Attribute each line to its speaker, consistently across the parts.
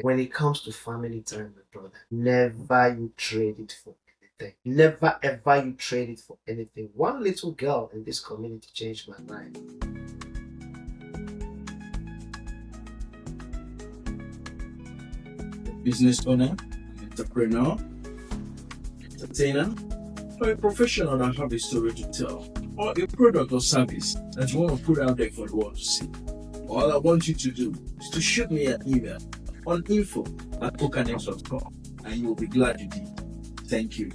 Speaker 1: When it comes to family time, my brother, never you trade it for anything. Never ever you trade it for anything. One little girl in this community changed my life.
Speaker 2: Business owner, entrepreneur, entertainer, or a professional that have a story to tell, or a product or service that you want to put out there for the world to see. All I want you to do is to shoot me an email on info@Oakannex.com, and you will be glad you did. Thank you.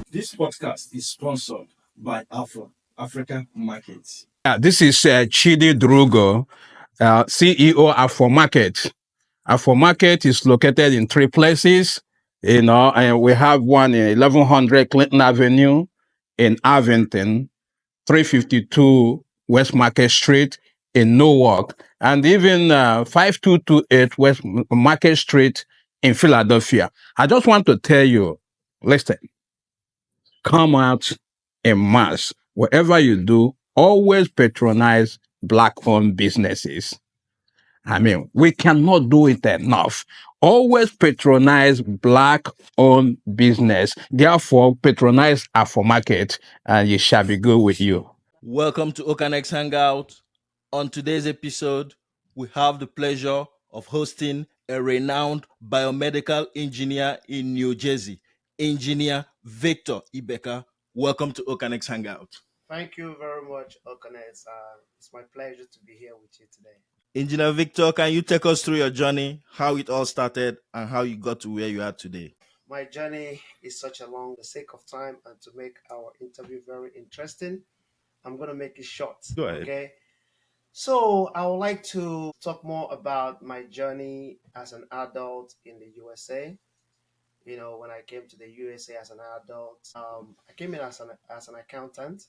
Speaker 2: This podcast is sponsored by Afro Africa Markets.
Speaker 3: This is Chidi Drugo, CEO Afro Market. Afro Market is located in 3 places, and we have one in 1100 Clinton Avenue in Arlington, 352 West Market Street in Newark, and even 5228 West Market Street in Philadelphia. I just want to tell you, listen, come out en masse. Whatever you do, always patronize Black-owned businesses. I mean, we cannot do it enough. Always patronize Black-owned business. Therefore, patronize Afro Market, and it shall be good with you.
Speaker 4: Welcome to Oakannex Hangout. On today's episode, we have the pleasure of hosting a renowned biomedical engineer in New Jersey, Engineer Victor Ibeka. Welcome to Oakannex Hangout.
Speaker 1: Thank you very much, Oakannex. It's my pleasure to be here with you today.
Speaker 4: Engineer Victor, can you take us through your journey, how it all started, and how you got to where you are today?
Speaker 1: My journey is such a long, for the sake of time and to make our interview very interesting, I'm going to make it short.
Speaker 4: Go ahead.
Speaker 1: Okay. So I would like to talk more about my journey as an adult in the USA. You know, when I came to the USA as an adult, I came in as an accountant.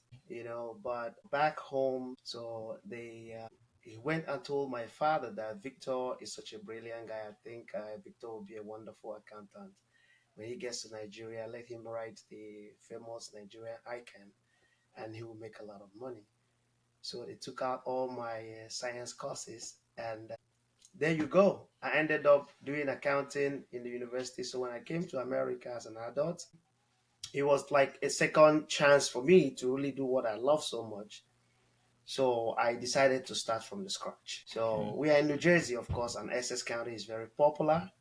Speaker 1: But back home, so he went and told my father that Victor is such a brilliant guy. I think Victor will be a wonderful accountant. When he gets to Nigeria, let him write the famous Nigerian icon, and he will make a lot of money. So they took out all my science courses, and there you go. I ended up doing accounting in the university. So when I came to America as an adult, it was like a second chance for me to really do what I love so much. So I decided to start from the scratch. So we are in New Jersey, of course, and Essex County is very popular.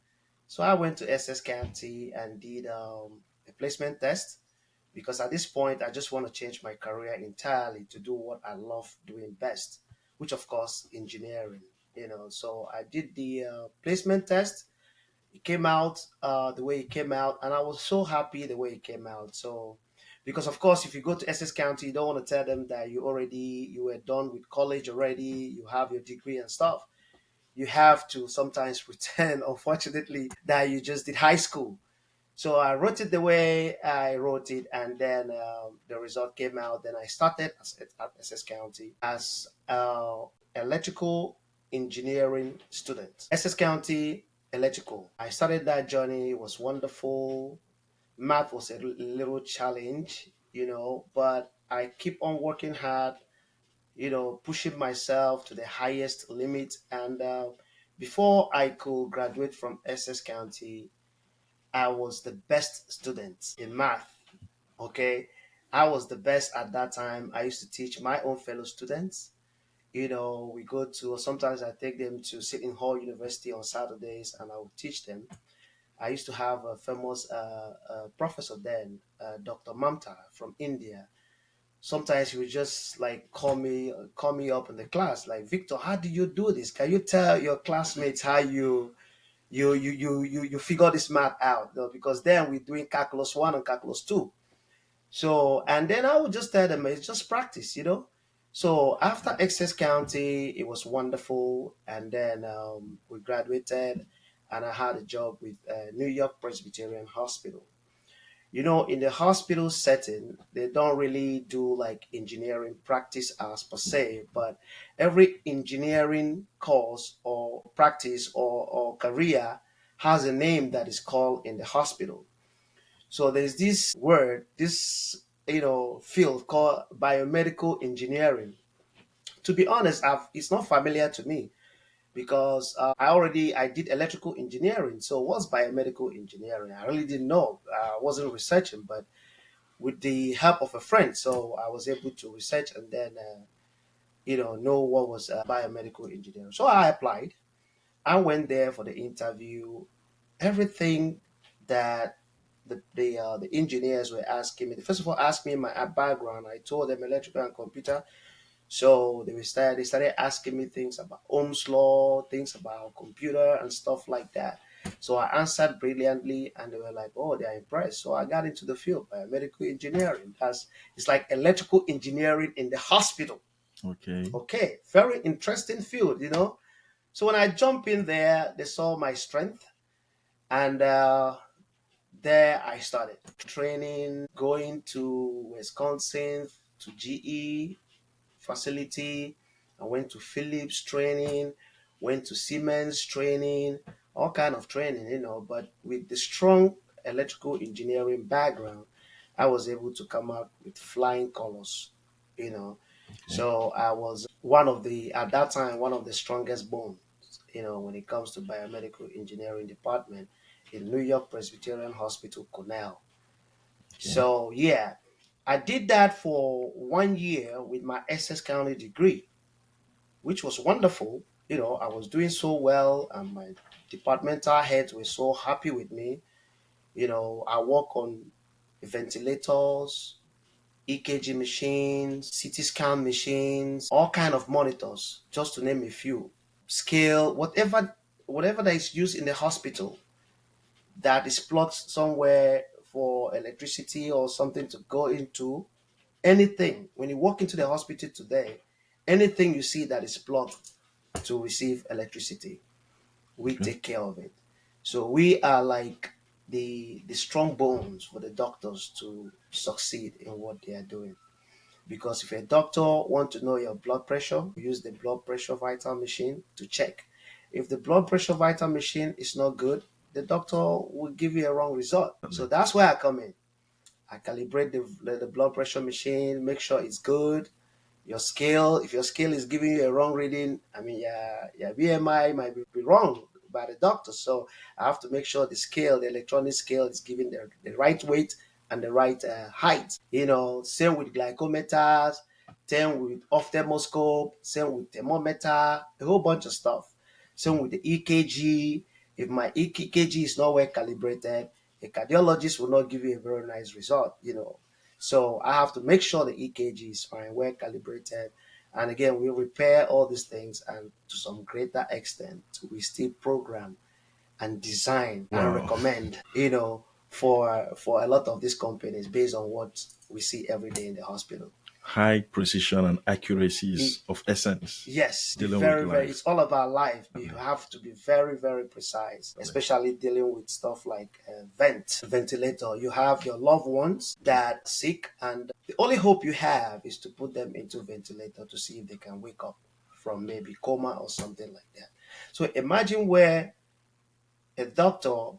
Speaker 1: So I went to Essex County and did a placement test, because at this point I just want to change my career entirely to do what I love doing best, which of course engineering. So I did the placement test. It came out the way it came out, and I was so happy the way it came out. So because of course if you go to Essex County, you don't want to tell them that you were done with college already, you have your degree and stuff. You have to sometimes pretend, unfortunately, that you just did high school. So I wrote it the way I wrote it, and then the result came out. Then I started at SS County as electrical engineering student. SS County electrical. I started that journey. It was wonderful. Math was a little challenge, but I keep on working hard, pushing myself to the highest limit. And before I could graduate from SS County, I was the best student in math. Okay. I was the best at that time. I used to teach my own fellow students. We go to, sometimes I take them to Sitting Hall University on Saturdays and I would teach them. I used to have a famous professor then, Dr. Mamta from India. Sometimes he would just like call me up in the class, like, Victor, how do you do this? Can you tell your classmates how you figure this math out? Because then we're doing calculus 1 and calculus 2. So, and then I would just tell them it's just practice. So after Essex County, it was wonderful. And then we graduated and I had a job with New York Presbyterian Hospital. In the hospital setting, they don't really do like engineering practice as per se, but every engineering course or practice or career has a name that is called in the hospital. So there's this word, this field called biomedical engineering. To be honest, it's not familiar to me, because I did electrical engineering. So what's biomedical engineering? I really didn't know. I wasn't researching, but with the help of a friend, so I was able to research and then know what was biomedical engineering. So I applied. I went there for the interview. Everything that the engineers were asking me. They first of all asked me my background. I told them electrical and computer. So they started asking me things about Ohm's law, things about computer and stuff like that. So I answered brilliantly, and they were like, "Oh, they are impressed." So I got into the field, biomedical engineering. That's It's like electrical engineering in the hospital.
Speaker 4: Okay.
Speaker 1: Okay, very interesting field. So when I jump in there, they saw my strength, and there I started training, going to Wisconsin to GE facility. I went to Philips training, went to Siemens training, all kind of training. But with the strong electrical engineering background, I was able to come out with flying colors. You know,
Speaker 4: Okay.
Speaker 1: so I was one of the at that time one of the strongest bones. When it comes to biomedical engineering department in New York Presbyterian Hospital, Cornell.
Speaker 4: Okay.
Speaker 1: So yeah, I did that for 1 year with my Essex County degree, which was wonderful. I was doing so well, and my departmental heads were so happy with me. I work on ventilators, EKG machines, CT scan machines, all kind of monitors, just to name a few. Scale, whatever that is used in the hospital that is plugged somewhere for electricity or something to go into. Anything, when you walk into the hospital today, anything you see that is plugged to receive electricity, we
Speaker 4: Okay.
Speaker 1: take care of it. So we are like the strong bones for the doctors to succeed in what they are doing. Because if a doctor want to know your blood pressure, use the blood pressure vital machine to check. If the blood pressure vital machine is not good, the doctor will give you a wrong result. So that's where I come in. I calibrate the blood pressure machine, make sure it's good. Your scale, if your scale is giving you a wrong reading, I mean, your BMI might be wrong by the doctor. So I have to make sure the electronic scale, is giving the right weight and the right height. Same with glycometers, same with ophthalmoscope, same with thermometer, a whole bunch of stuff. Same with the EKG. If my EKG is not well calibrated, a cardiologist will not give you a very nice result. So I have to make sure the EKG is fine, well calibrated. And again, we repair all these things, and to some greater extent, we still program and design and
Speaker 4: Wow.
Speaker 1: recommend, for a lot of these companies based on what we see every day in the hospital.
Speaker 4: High precision and accuracy
Speaker 1: It,
Speaker 4: is of essence
Speaker 1: yes,
Speaker 4: dealing with
Speaker 1: very, very,
Speaker 4: life.
Speaker 1: it's all about life.
Speaker 4: I
Speaker 1: You
Speaker 4: mean,
Speaker 1: have to be very, very precise, especially dealing with stuff like ventilator. You have your loved ones that are sick, and the only hope you have is to put them into ventilator to see if they can wake up from maybe coma or something like that. So imagine where a doctor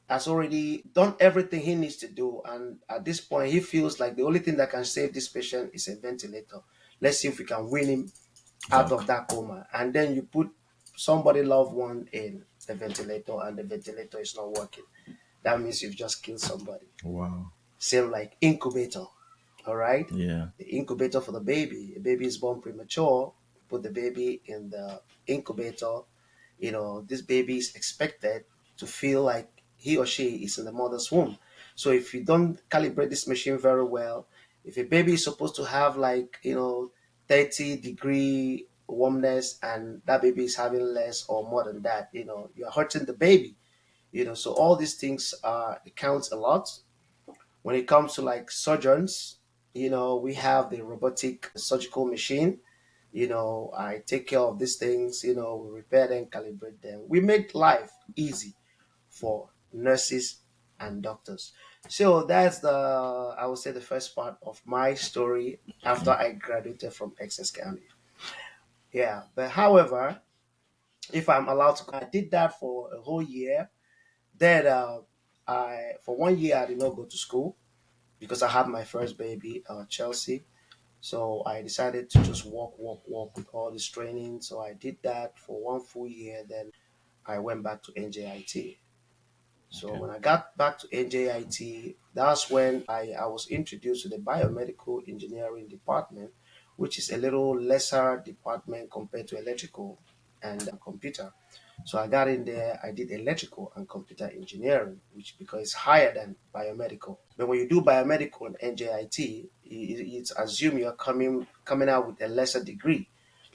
Speaker 1: has already done everything he needs to do, and at this point he feels like the only thing that can save this patient is a ventilator. Let's see if we can win him out
Speaker 4: wow.
Speaker 1: of that coma. And then you put somebody loved one in the ventilator, and the ventilator is not working. That means you've just killed somebody.
Speaker 4: Wow.
Speaker 1: Same like incubator. All right,
Speaker 4: Yeah.
Speaker 1: the incubator for the baby. A baby is born premature, put the baby in the incubator. This baby is expected to feel like he or she is in the mother's womb. So if you don't calibrate this machine very well, if a baby is supposed to have like 30-degree warmness, and that baby is having less or more than that, you're hurting the baby. So all these things it counts a lot. When it comes to like surgeons, we have the robotic surgical machine. I take care of these things. We repair them, calibrate them. We make life easy for nurses and doctors. So that's I would say, the first part of my story after
Speaker 4: Okay.
Speaker 1: I graduated from Essex County. Yeah, but however, if I'm allowed to, I did that for a whole year. Then for 1 year I did not go to school because I had my first baby, Chelsea. So I decided to just walk with all this training. So I did that for 1 full year. Then I went back to NJIT. So
Speaker 4: Okay.
Speaker 1: when I got back to NJIT, that's when I was introduced to the biomedical engineering department, which is a little lesser department compared to electrical and computer. So I got in there, I did electrical and computer engineering, which because it's higher than biomedical. But when you do biomedical and NJIT, it's assumed you're coming out with a lesser degree.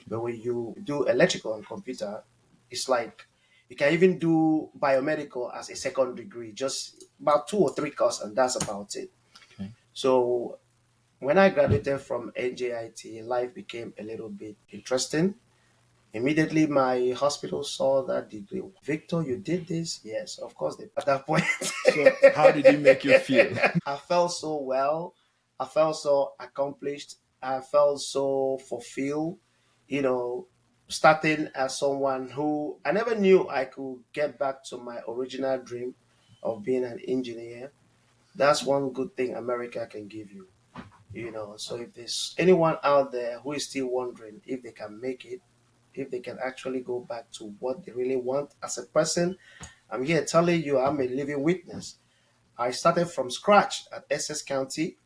Speaker 1: But when you do electrical and computer, it's like you can even do biomedical as a second degree, just about 2 or 3 courses, and that's about it.
Speaker 4: Okay.
Speaker 1: So when I graduated from NJIT, life became a little bit interesting. Immediately, my hospital saw that degree. Victor, you did this? Yes, of course. At that point,
Speaker 4: So, how did it make you feel?
Speaker 1: I felt so well. I felt so accomplished. I felt so fulfilled. You know, starting as someone who I never knew I could get back to my original dream of being an engineer. That's one good thing America can give you. So if there's anyone out there who is still wondering if they can make it, if they can actually go back to what they really want as a person, I'm here telling you I'm a living witness. I started from scratch at SS County,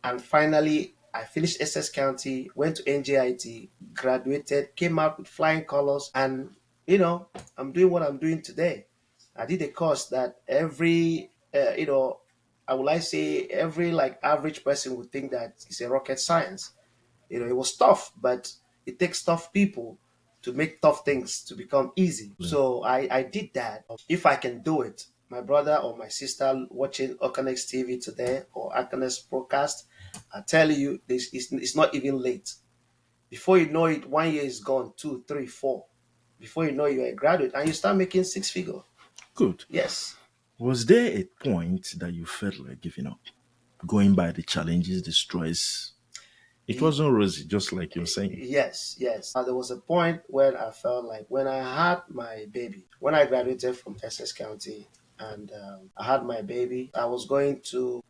Speaker 1: and finally I finished SS County, went to NJIT, graduated, came out with flying colors, and you know, I'm doing what I'm doing today. I did a course that I would like say every like average person would think that it's a rocket science. It was tough, but it takes tough people to make tough things to become easy. So I did that. If I can do it, my brother or my sister watching Oakannex TV today or Oakannex broadcast, I tell you, this is it's not even late. Before you know it, 1 year is gone, two, three, four. Before you know it, you're a graduate and you start making six figure.
Speaker 4: Good.
Speaker 1: Yes.
Speaker 4: Was there a point that you felt like giving up? Going by the challenges, the stress. It wasn't rosy, just like you're saying.
Speaker 1: Yes, yes. There was a point when I felt like when I had my baby, when I graduated from SS County and I had my baby, I was going to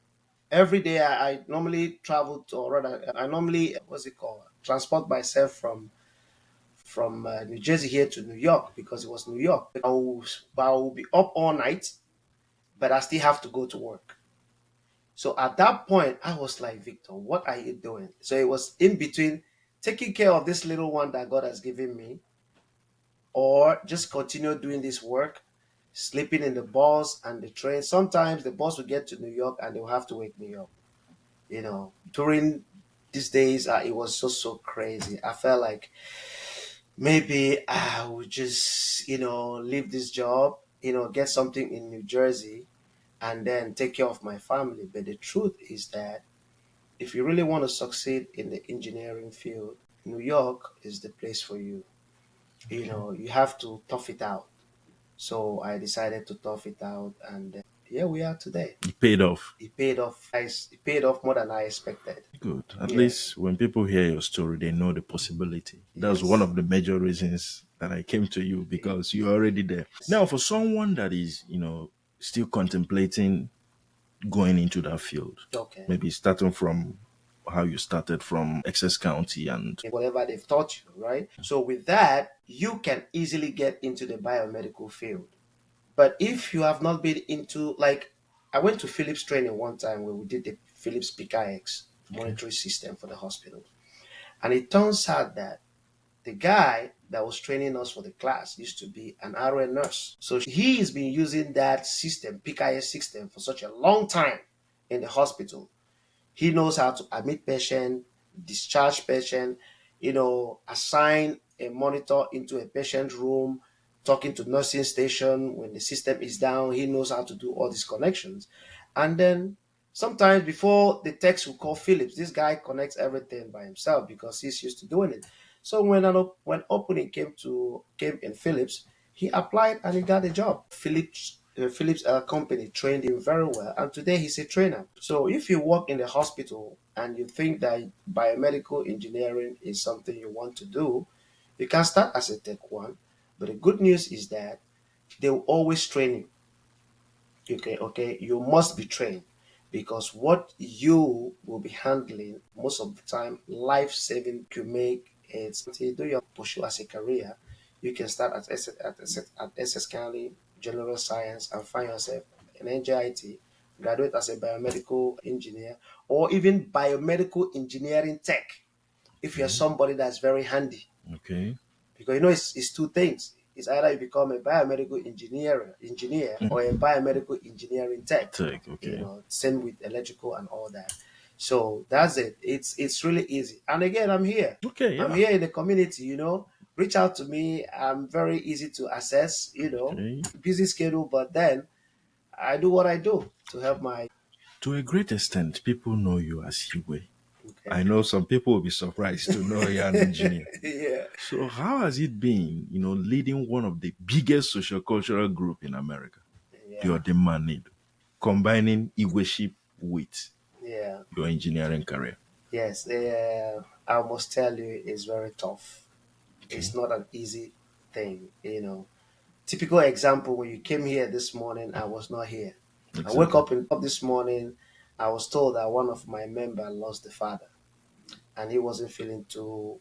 Speaker 1: every day. I normally travel to, or rather, I normally what's it called, transport myself from New Jersey here to New York because it was New York. I will be up all night, but I still have to go to work. So at that point, I was like, Victor, what are you doing? So it was in between taking care of this little one that God has given me, or just continue doing this work, sleeping in the bus and the train. Sometimes the bus will get to New York and they'll have to wake me up. During these days, it was just so crazy. I felt like maybe I would just, leave this job, get something in New Jersey and then take care of my family. But the truth is that if you really want to succeed in the engineering field, New York is the place for you. You have to tough it out. So I decided to tough it out, and here we are today.
Speaker 4: It paid off.
Speaker 1: It paid off. It paid off more than I expected.
Speaker 4: Good. At
Speaker 1: Yeah.
Speaker 4: least when people hear your story, they know the possibility. That's one
Speaker 1: Yes.
Speaker 4: of the major reasons that I came to you because you're already there. Now, for someone that is, still contemplating going into that field,
Speaker 1: Okay.
Speaker 4: maybe starting from how you started from Excess County and
Speaker 1: Whatever they've taught you, right? So with that, you can easily get into the biomedical field. But if you have not been into, like, I went to Philips training one time where we did the Philips PKX monitoring system for the hospital. And it turns out that the guy that was training us for the class used to be an RN nurse. So he has been using that system, PKS system, for such a long time in the hospital. He knows how to admit patient, discharge patient, assign a monitor into a patient room, talking to nursing station when the system is down. He knows how to do all these connections. And then sometimes before the text will call Philips, this guy connects everything by himself because he's used to doing it. So when opening came in Philips, he applied and he got a job. Philips company trained him very well, and today he's a trainer. So if you work in the hospital and you think that biomedical engineering is something you want to do, you can start as a Tech 1. But the good news is that they will always train you. Okay, you must be trained. because what you will be handling most of the time, life saving, to make it to do your pursue as a career. You can start at SS County General Science and find yourself in NJIT, graduate as a biomedical engineer, or even biomedical engineering tech if you're
Speaker 4: Okay.
Speaker 1: somebody that's very handy.
Speaker 4: Okay.
Speaker 1: Because it's two things. It's either you become a biomedical engineer or a biomedical engineering tech.
Speaker 4: Take. Okay.
Speaker 1: Same with electrical and all that. So that's it. It's really easy. And again, I'm here.
Speaker 4: Okay.
Speaker 1: I'm
Speaker 4: Yeah.
Speaker 1: here in the community, Reach out to me. I'm very easy to access,
Speaker 4: Okay.
Speaker 1: busy schedule, but then I do what I do to help my
Speaker 4: To a great extent, people know you as Igwe.
Speaker 1: okay.
Speaker 4: I know some people will be surprised to know you're an engineer.
Speaker 1: Yeah.
Speaker 4: So how has it been, leading one of the biggest socio-cultural group in America,
Speaker 1: Yeah.
Speaker 4: the Odinma Anaedo, combining Igweship with
Speaker 1: Yeah.
Speaker 4: your engineering career?
Speaker 1: Yes. I must tell you, it's very tough.
Speaker 4: Okay.
Speaker 1: It's not an easy thing. Typical example, when you came here this morning, I was not here. I woke
Speaker 4: Exactly.
Speaker 1: up this morning, I was told that one of my members lost the father and he wasn't feeling too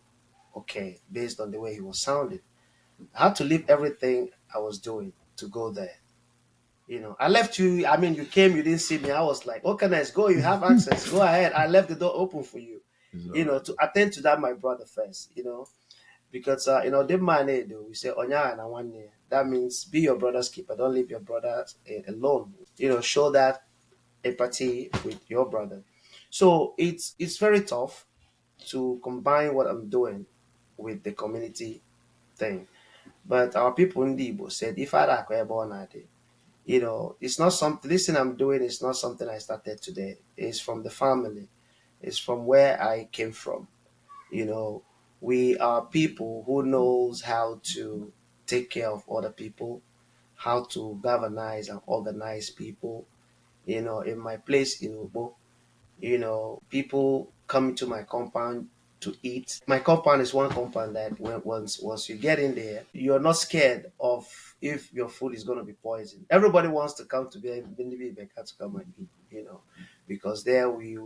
Speaker 1: okay based on the way he was sounding. I had to leave everything I was doing to go there. I left you. I mean, you came, you didn't see me. I was like, Oakannex, go, you have access. Go ahead. I left the door open for you,
Speaker 4: It's all right.
Speaker 1: to attend to that, my brother first. Because the man we say onya and one year. That means be your brother's keeper. Don't leave your brother alone. Show that empathy with your brother. So it's very tough to combine what I'm doing with the community thing. But our people in the Igbo said, if I born it's not something. This thing I'm doing is not something I started today. It's from the family. It's from where I came from. You know, we are people who knows how to take care of other people, how to galvanize and organize people. In my place in Ubo, people come to my compound to eat. My compound is one compound that once you get in there, you're not scared of if your food is going to be poisoned. Everybody wants to come to Biomed to come and eat, because there we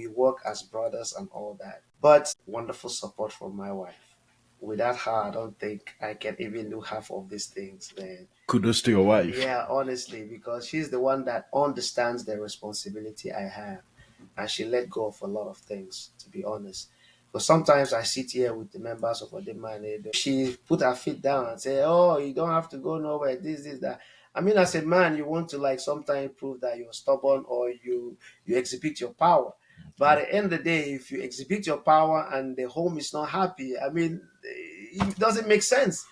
Speaker 1: work as brothers and all that. But wonderful support from my wife. Without her, I don't think I can even do half of these things, man.
Speaker 4: Kudos to your wife.
Speaker 1: Yeah, honestly, because she's the one that understands the responsibility I have, and she let go of a lot of things, to be honest. Because sometimes I sit here with the members of Odinma Anaedo. She put her feet down and say, "Oh, you don't have to go nowhere. This, that." I mean, as a man, you want to like sometimes prove that you're stubborn or you exhibit your power. But at the end of the day, if you exhibit your power and the home is not happy, I mean, it doesn't make sense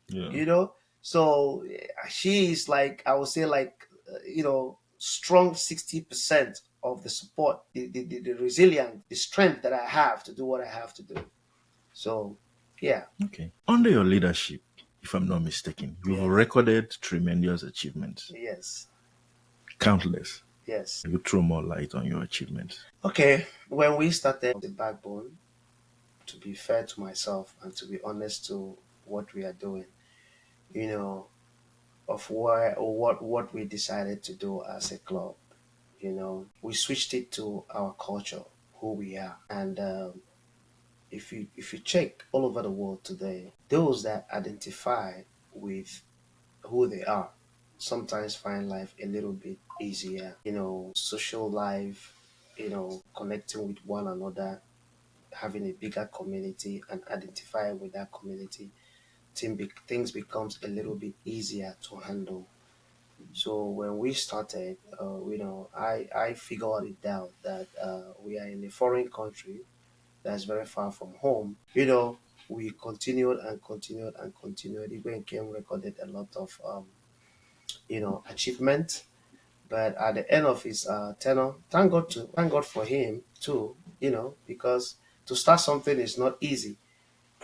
Speaker 4: Yeah.
Speaker 1: you know so she is like, I would say, like strong 60% of the support, the resilience, the strength that I have to do what I have to do. So yeah.
Speaker 4: Okay. Under your leadership, if I'm not mistaken, you've
Speaker 1: Yes.
Speaker 4: recorded tremendous achievements,
Speaker 1: Yes.
Speaker 4: countless.
Speaker 1: Yes.
Speaker 4: You throw more light on your achievements.
Speaker 1: Okay, when we started the backbone, to be fair to myself and to be honest to what we are doing, you know of where or what we decided to do as a club, we switched it to our culture, who we are. And if you check all over the world today, those that identify with who they are sometimes find life a little bit easier. Social life, connecting with one another, having a bigger community and identifying with that community, things becomes a little bit easier to handle. So when we started, I figured it out that we are in a foreign country that's very far from home. We continued and continued and continued. Even came recorded a lot of achievement. But at the end of his tenure, thank God for him too. Because to start something is not easy.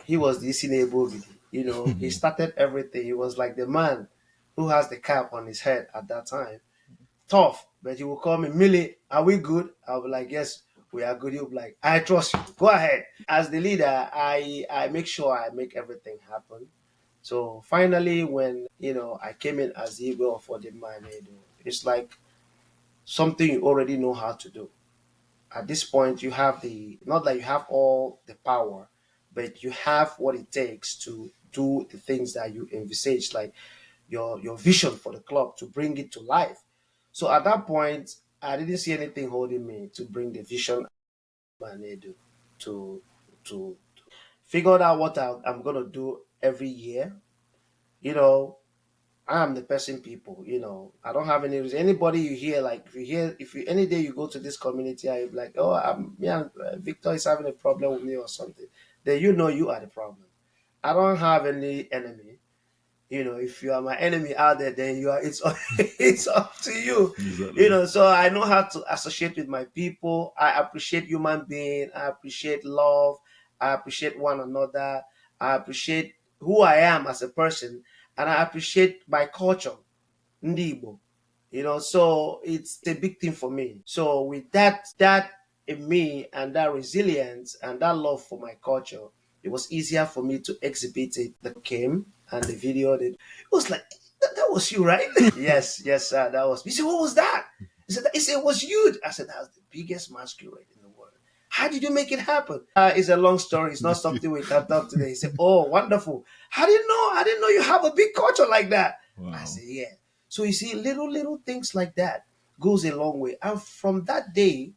Speaker 1: He was the Isinebogidi. He started everything. He was like the man who has the cap on his head at that time. Tough, but he will call me, Millie, are we good? I'll be like, yes, we are good. He'll be like, I trust you. Go ahead. As the leader, I make sure I make everything happen. So finally, when I came in as the Igwe of Odinma Anaedo, it's like something you already know how to do. At this point, you have the, not that you have all the power, but you have what it takes to do the things that you envisage, like your vision for the club, to bring it to life. So at that point, I didn't see anything holding me to bring the vision Anaedo to to figure out what I'm gonna do every year. You know, I am the person people. I don't have any reason. Anybody you hear, like if you any day you go to this community, I be like, oh, me and Victor is having a problem with me or something. Then you are the problem. I don't have any enemy. If you are my enemy out there, then it's up to you.
Speaker 2: Exactly.
Speaker 1: So I know how to associate with my people. I appreciate human being. I appreciate love. I appreciate one another. I appreciate who I am as a person, and I appreciate my culture, Ndi Igbo. So it's a big thing for me. So with that in me, and that resilience and that love for my culture, it was easier for me to exhibit it. The came and the video did. It was like, that was you, right? Yes, sir, that was. He said, what was that? He said, it was huge. I said, that's the biggest masquerade in the world. How did you make it happen? It's a long story. It's not something we can talk today. He said, oh, wonderful. I didn't know you have a big culture like that.
Speaker 2: Wow.
Speaker 1: I said, yeah. So you see, little things like that goes a long way. And from that day,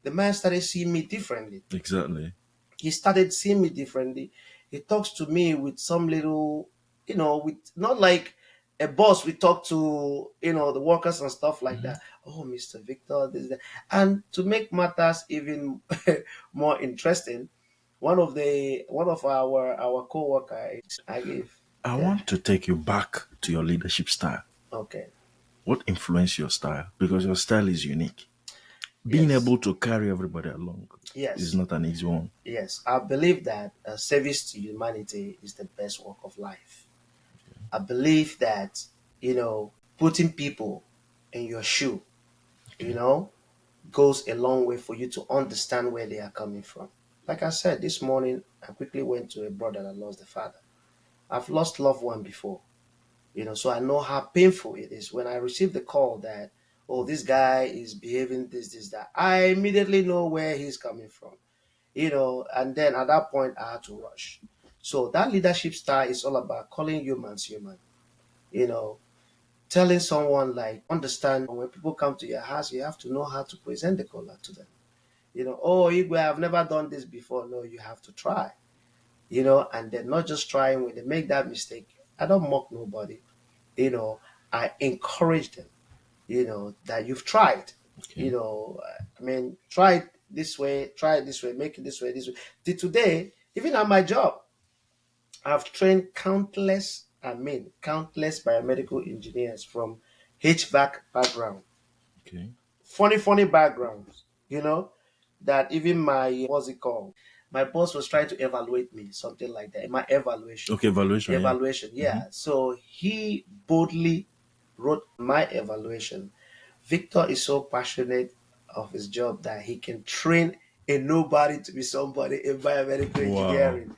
Speaker 1: the man started seeing me differently.
Speaker 2: Exactly.
Speaker 1: He started seeing me differently. He talks to me with some little, with not like a boss. We talk to, the workers and stuff like that. Oh, Mr. Victor, this, that. And to make matters even more interesting, one of our co-worker, I gave.
Speaker 2: I want to take you back to your leadership style.
Speaker 1: Okay.
Speaker 2: What influenced your style? Because your style is unique. Being
Speaker 1: Yes.
Speaker 2: able to carry everybody along
Speaker 1: Yes.
Speaker 2: is not an easy one.
Speaker 1: Yes, I believe that service to humanity is the best work of life. I believe that, putting people in your shoe, goes a long way for you to understand where they are coming from. Like I said, this morning, I quickly went to a brother that lost the father. I've lost loved one before, so I know how painful it is. When I receive the call that, oh, this guy is behaving this, that, I immediately know where he's coming from. And then at that point, I had to rush. So that leadership style is all about calling humans human, you know, telling someone, like, understand when people come to your house, you have to know how to present the color to them. Oh, Igwe, I've never done this before. No, you have to try, and then not just trying. When they make that mistake, I don't mock nobody, I encourage them, that you've tried,
Speaker 2: Okay.
Speaker 1: I mean, try it this way, make it this way, this way. Till today, even at my job, I've trained countless biomedical engineers from HVAC background,
Speaker 2: Okay.
Speaker 1: funny backgrounds, that even what's it called? My boss was trying to evaluate me, something like that, in my evaluation.
Speaker 2: Okay, evaluation.
Speaker 1: Evaluation, yeah. So he boldly wrote my evaluation. Victor is so passionate of his job that he can train a nobody to be somebody in biomedical engineering.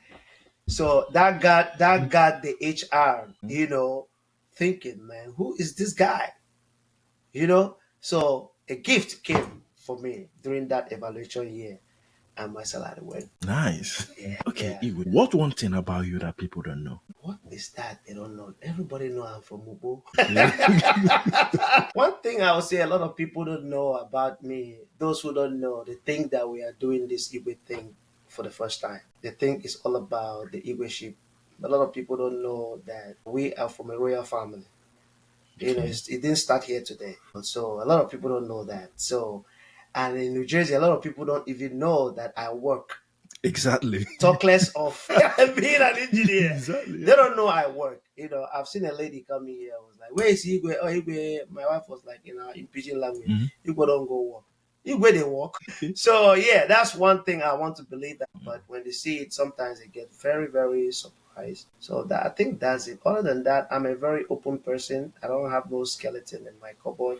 Speaker 1: So that got the HR, thinking, man, who is this guy? So a gift came for me during that evaluation year, and my salary went.
Speaker 2: Nice.
Speaker 1: Yeah.
Speaker 2: Okay,
Speaker 1: Yeah.
Speaker 2: Igwe, what one thing about you that people don't know?
Speaker 1: What is that? They don't know. Everybody know I'm from Ubo.
Speaker 2: Okay.
Speaker 1: One thing I would say a lot of people don't know about me, those who don't know, they think that we are doing this Igwe thing for the first time. They think it's all about the Igwe ship. A lot of people don't know that we are from a royal family.
Speaker 2: Okay.
Speaker 1: It didn't start here today. So a lot of people don't know that. So, and in New Jersey, a lot of people don't even know that I work.
Speaker 2: Exactly.
Speaker 1: Talk less of being an engineer.
Speaker 2: Exactly.
Speaker 1: They don't know I work. I've seen a lady coming here. I was like, where is Igwe? Oh, Igwe. My wife was like, in pidgin language, Igwe don't go work. Igwe they work.
Speaker 2: Okay.
Speaker 1: So yeah, that's one thing I want to believe that. But when they see it, sometimes they get very, very surprised. So I think that's it. Other than that, I'm a very open person. I don't have no skeleton in my cupboard.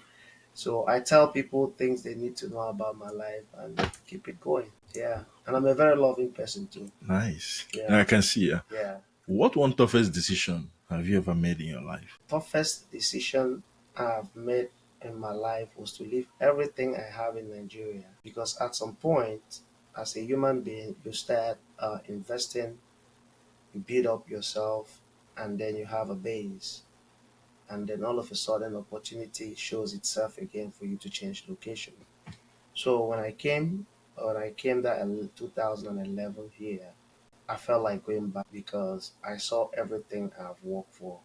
Speaker 1: So I tell people things they need to know about my life and keep it going. Yeah. And I'm a very loving person too.
Speaker 2: Nice.
Speaker 1: Yeah.
Speaker 2: I can see.
Speaker 1: Yeah.
Speaker 2: What one toughest decision have you ever made in your life?
Speaker 1: Toughest decision I've made in my life was to leave everything I have in Nigeria, because at some point, as a human being, you start investing, you build up yourself, and then you have a base. And then all of a sudden, opportunity shows itself again for you to change location. So when I came that in 2011 here, I felt like going back because I saw everything I've worked for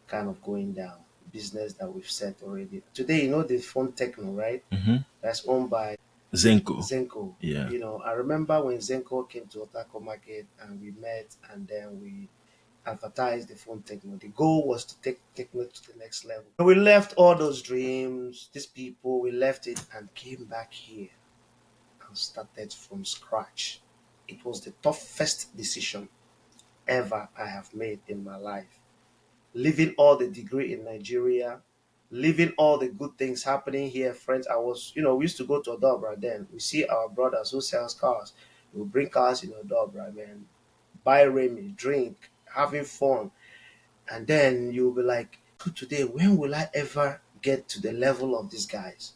Speaker 1: kind of going down. Business that we've set already. Today, the phone Techno, right?
Speaker 4: Mm-hmm.
Speaker 1: That's owned by
Speaker 4: Zenko.
Speaker 1: Zenko.
Speaker 4: Yeah.
Speaker 1: I remember when Zenko came to Otako Market and we met and then we advertised the phone Techno. The goal was to take Techno to the next level. And we left all those dreams, these people, we left it and came back here and started from scratch. It was the toughest decision ever I have made in my life. Leaving all the degree in Nigeria, leaving all the good things happening here, friends. We used to go to Odobra then. We see our brothers who sells cars. We will bring cars in Odobra, man. Buy Remy, drink, having fun. And then you'll be like, today, when will I ever get to the level of these guys?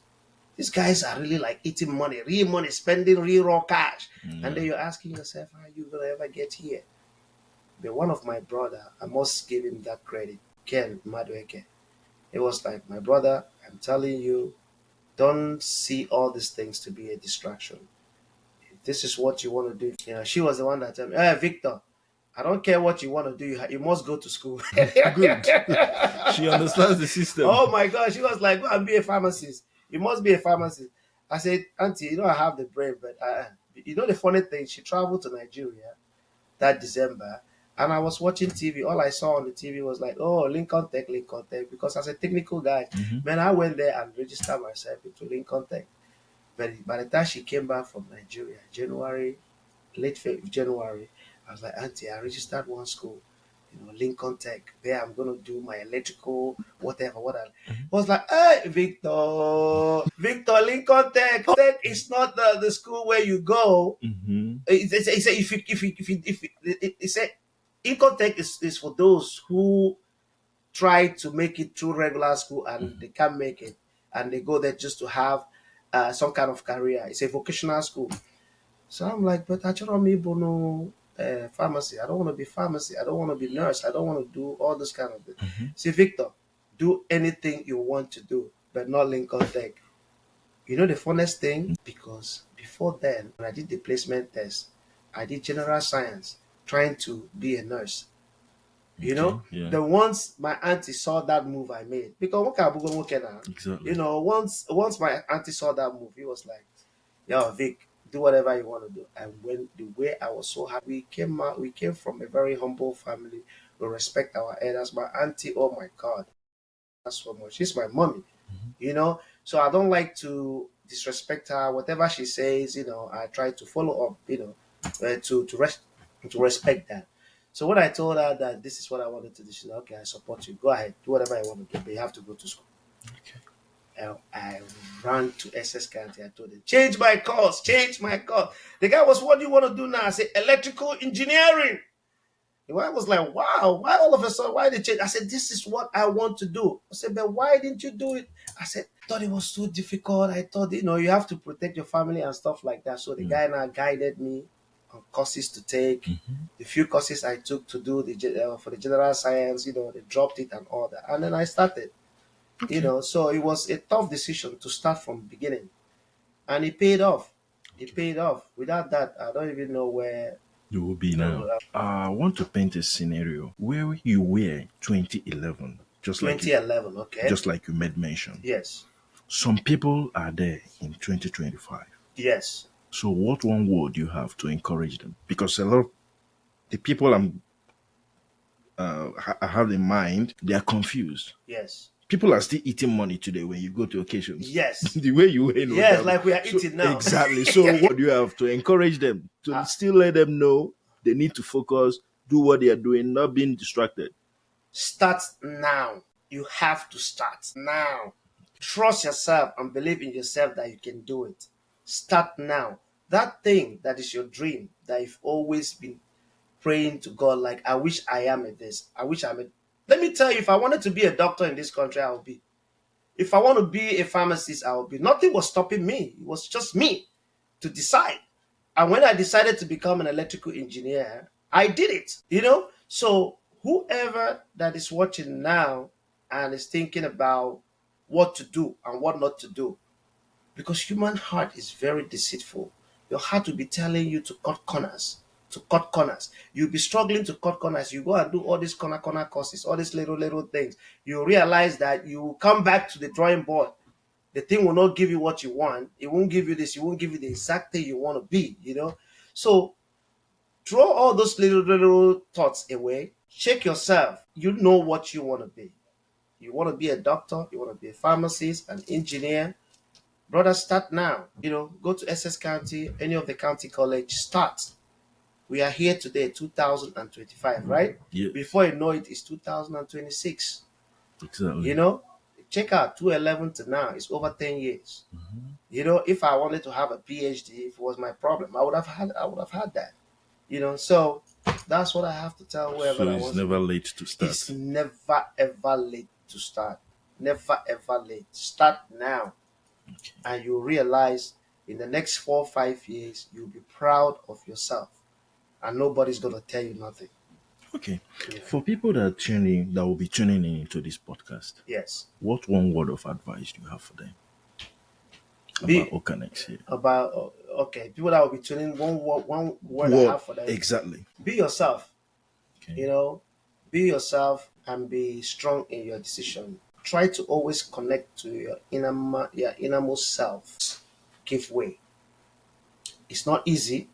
Speaker 1: These guys are really like eating money, spending real raw cash. And then you're asking yourself, how are you gonna ever get here? But one of my brother, I must give him that credit, Ken Madueke. It was like, my brother, I'm telling you, don't see all these things to be a distraction. If this is what you want to do, she was the one that told me, hey, Victor, I don't care what you want to do. You must go to school.
Speaker 4: Good. She understands the system.
Speaker 1: Oh my God. She was like, go and be a pharmacist. You must be a pharmacist. I said, Auntie, I have the brain, but the funny thing, she traveled to Nigeria that December, and I was watching TV. All I saw on the TV was like, oh, Lincoln Tech, Lincoln Tech. Because as a technical guy, man, I went there and registered myself into Lincoln Tech. But by the time she came back from Nigeria, late January, I was like, Auntie, I registered one school, Lincoln Tech. There I'm going to do my electrical, whatever. I was like, hey, Victor, Lincoln Tech. Tech is not the school where you go. It said it said Incotech is for those who try to make it through regular school and they can't make it, and they go there just to have some kind of career. It's a vocational school. So I'm like, but I don't me no pharmacy. I don't want to be pharmacy. I don't want to be nurse. I don't want to do all this kind of thing. See, Victor, do anything you want to do, but not Lincoln Tech. The funnest thing, because before then, when I did the placement test, I did general science, trying to be a nurse.
Speaker 4: Yeah.
Speaker 1: The once my auntie saw that move I made, because what can I do now?
Speaker 4: Exactly.
Speaker 1: Once my auntie saw that move, he was like, "Yo, Vic, do whatever you want to do." And when the way I was so happy, we came from a very humble family. We respect our elders. My auntie, oh my God, that's so much. She's my mommy. So I don't like to disrespect her. Whatever she says, I try to follow up, to respect that. So when I told her that this is what I wanted to do, she said, okay, I support you. Go ahead, do whatever you want to do, but you have to go to school.
Speaker 4: Okay.
Speaker 1: I ran to SS County. I told him, change my course. The guy was, what do you want to do now? I said, electrical engineering. The guy was like, wow, why all of a sudden, why did you change? I said, this is what I want to do. I said, but why didn't you do it? I said, I thought it was so difficult. I thought, you have to protect your family and stuff like that. So the guy now guided me on courses to take. The few courses I took to do for the general science, they dropped it and all that. And then I started, so it was a tough decision to start from the beginning. And it paid off. It paid off. Without that, I don't even know where
Speaker 4: You will be now. I want to paint a scenario where you were 2011, just like
Speaker 1: 2011, okay.
Speaker 4: just like you made mention.
Speaker 1: Yes.
Speaker 4: Some people are there in 2025.
Speaker 1: Yes.
Speaker 4: So what one word you have to encourage them? Because a lot of the people I have in mind, they are confused.
Speaker 1: Yes.
Speaker 4: People are still eating money today when you go to occasions.
Speaker 1: Yes.
Speaker 4: The way you were in
Speaker 1: Yes,
Speaker 4: Odabo.
Speaker 1: like we are eating now.
Speaker 4: Exactly. So what do you have to encourage them to still let them know they need to focus, do what they are doing, not being distracted?
Speaker 1: Start now. You have to start now. Trust yourself and believe in yourself that you can do it. Start now. That thing that is your dream that you've always been praying to God, like, I wish I am at this. I wish I'm at. Let me tell you, if I wanted to be a doctor in this country, I would be. If I want to be a pharmacist, I will be. Nothing was stopping me. It was just me to decide. And when I decided to become an electrical engineer, I did it, So whoever that is watching now and is thinking about what to do and what not to do, because human heart is very deceitful. Your heart will be telling you to cut corners, to cut corners. You'll be struggling to cut corners. You go and do all these corner courses, all these little things. You realize that you will come back to the drawing board. The thing will not give you what you want. It won't give you this. It won't give you the exact thing you want to be, So throw all those little thoughts away. Check yourself. You know what you want to be. You want to be a doctor. You want to be a pharmacist, an engineer. Brother, start now. Go to SS County, any of the county college, start. We are here today, 2025, right?
Speaker 4: Yes.
Speaker 1: Before you know it, it's 2026.
Speaker 4: Exactly.
Speaker 1: Check out 2011 to now. It's over 10 years. If I wanted to have a PhD, if it was my problem, I would have had that. So that's what I have to tell whoever.
Speaker 4: So it's never late to start.
Speaker 1: It's never ever late to start. Never ever late. Start now. Okay. And you realize in the next 4 or 5 years, you'll be proud of yourself. And nobody's going to tell you nothing.
Speaker 4: Okay. Yeah. For people that will be tuning in into this podcast,
Speaker 1: yes,
Speaker 4: what one word of advice do you have for them about Oakannex here?
Speaker 1: Okay, people that will be tuning, one word I have for them.
Speaker 4: Exactly.
Speaker 1: Be yourself. Okay. Be yourself and be strong in your decision. Try to always connect to your innermost self. Give way. It's not easy.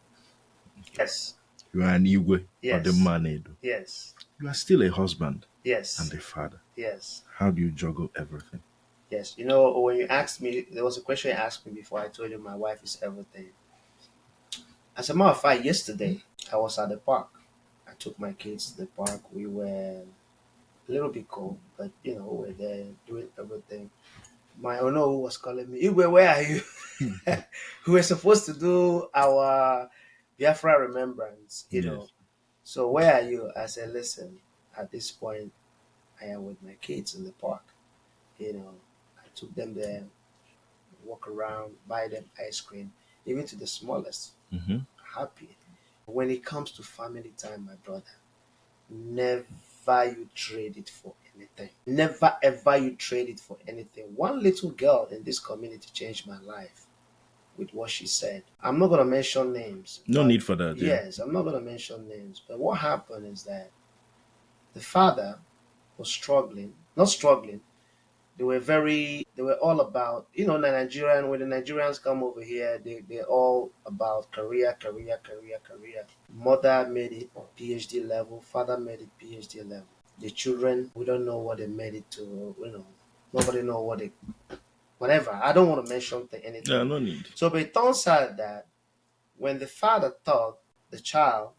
Speaker 1: Yes.
Speaker 4: You are an Igwe Odinma Anaedo.
Speaker 1: Yes.
Speaker 4: You are still a husband.
Speaker 1: Yes.
Speaker 4: And a father.
Speaker 1: Yes.
Speaker 4: How do you juggle everything?
Speaker 1: Yes. When you asked me, there was a question you asked me before. I told you my wife is everything. As a matter of fact, yesterday I was at the park. I took my kids to the park. We were a little bit cold, but we were there doing everything. My owner was calling me, Igwe, where are you? We were supposed to do our Biafra remembrance,
Speaker 4: Yes.
Speaker 1: So where are you? I said, listen, at this point, I am with my kids in the park. I took them there, walk around, buy them ice cream, even to the smallest.
Speaker 4: Mm-hmm.
Speaker 1: Happy. When it comes to family time, my brother, never you trade it for anything. Never ever you trade it for anything. One little girl in this community changed my life with what she said. I'm not going to mention names.
Speaker 4: No need for that.
Speaker 1: Yes, I'm not going to mention names. But what happened is that the father was not struggling. They were all about, the Nigerian, when the Nigerians come over here, they're all about career. Mother made it PhD level, father made it PhD level. The children, we don't know what they made it to, nobody know what they, whatever. I don't want to mention anything.
Speaker 4: Yeah, no need.
Speaker 1: So, but it turns out that when the father thought the child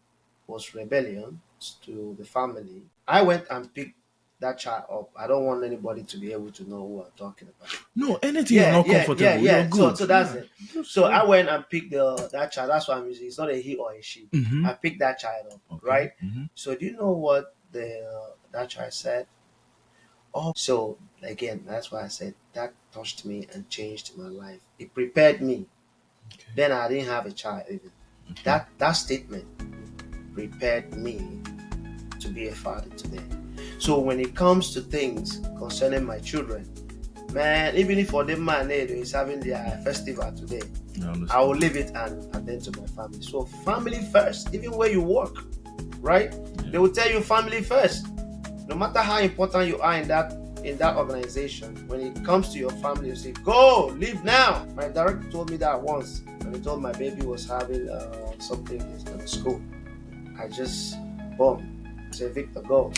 Speaker 1: was rebellion to the family, I went and picked that child up. I don't want anybody to be able to know who I'm talking about.
Speaker 4: No, anything you're not comfortable.
Speaker 1: Yeah.
Speaker 4: You're good.
Speaker 1: So that's it. So I went and picked that child. That's why I'm using. It's not a he or a she.
Speaker 4: Mm-hmm.
Speaker 1: I picked that child up,
Speaker 4: Okay.
Speaker 1: right?
Speaker 4: Mm-hmm.
Speaker 1: So do you know what that child said? Oh, so again, that's why I said that touched me and changed my life. It prepared me. Okay. Then I didn't have a child even. Okay. That statement prepared me to be a father today. So when it comes to things concerning my children, man, even if Odinma Anaedo is having their festival today, I will leave it and attend to my family. So family first, even where you work, right? Yeah. They will tell you family first. No matter how important you are in that organization, when it comes to your family, you say, go, leave now. My director told me that once when he told my baby was having something in the school. I just, boom, say, Victor, go.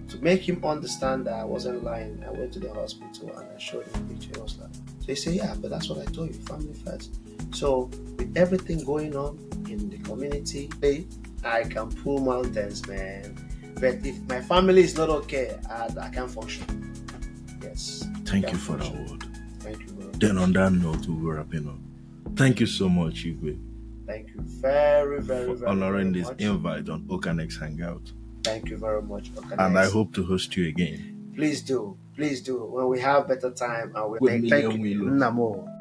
Speaker 1: To make him understand that I wasn't lying, I went to the hospital and I showed him a picture. He was like, so he said, yeah, but that's what I told you, family first. So with everything going on in the community, I can pull mountains, man. But if my family is not okay, I can't function. Yes.
Speaker 4: Thank you for that word.
Speaker 1: Thank you, bro.
Speaker 4: Then on that note, we're wrapping up. Thank you so much, Igwe.
Speaker 1: Thank you very, very,
Speaker 4: for honoring
Speaker 1: very
Speaker 4: this
Speaker 1: much.
Speaker 4: Invite on Oakannex Hangout.
Speaker 1: Thank you very much, Oakannex.
Speaker 4: And I hope to host you again.
Speaker 1: Please do. Please do. When we have better time, I will
Speaker 4: Good
Speaker 1: thank
Speaker 4: million
Speaker 1: you.
Speaker 4: Wilo.
Speaker 1: Namo.